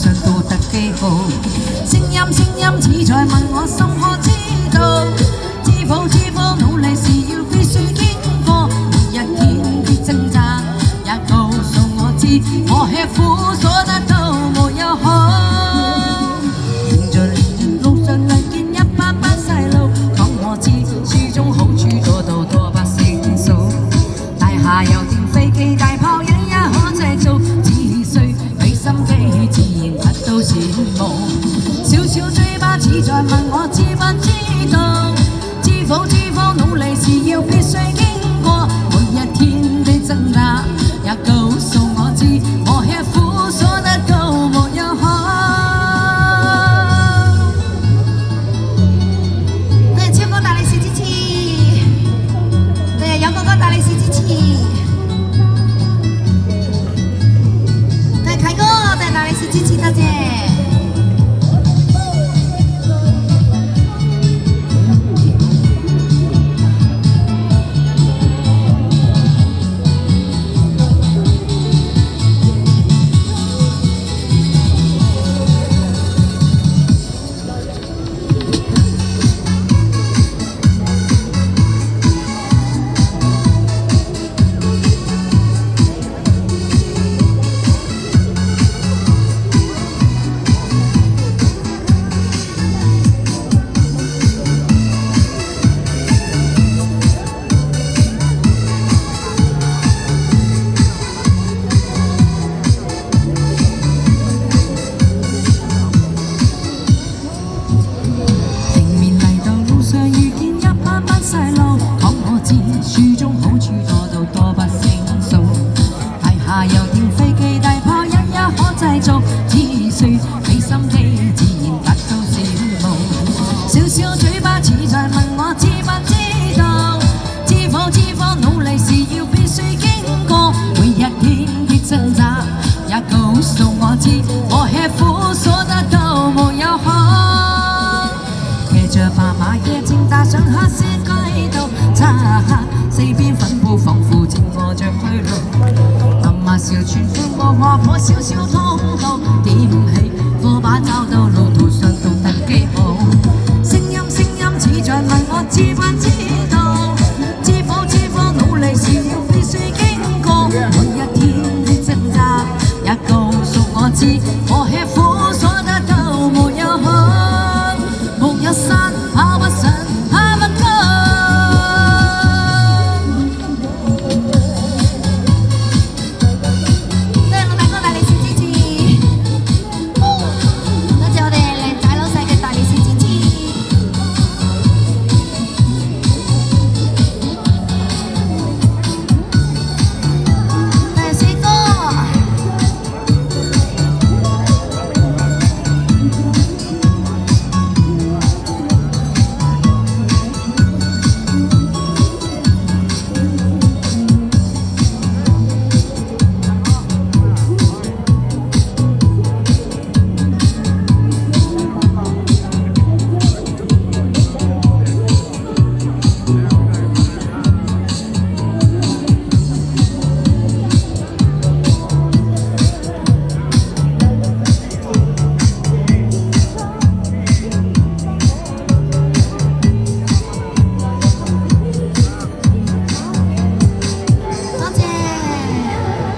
上都得幾好。聲音只在問我心可知道，知否努力是要必須經過，每一天的掙扎也告訴我知，我吃苦所得到沒有好。迎着烈日路上亮見一班班細路，講我知書中好處多不勝數，大廈遊艇飛機大炮人也可製造，只需俾心機自然得到羨慕。小小嘴巴似在問我知不知道，知否努力是要必須經過，每一天的掙扎也告訴我知，我吃苦所得到沒有好。對超哥大利是支持，對有哥哥大利是支持，對凱哥對大利是支持，多謝。書中好處多不勝數，大廈遊艇飛機大炮人也可製造，只需俾心機自然得到羨慕。小小嘴巴似在問我知不知道，知否努力是要必須經過，每一天的掙扎也告訴我知，我吃苦所得到沒有好。騎着白馬夜正踏上黑色街道，漆黑四邊粉布仿佛正餓着去路，林馬小村寬過花圃小小通道，點起火把找到路。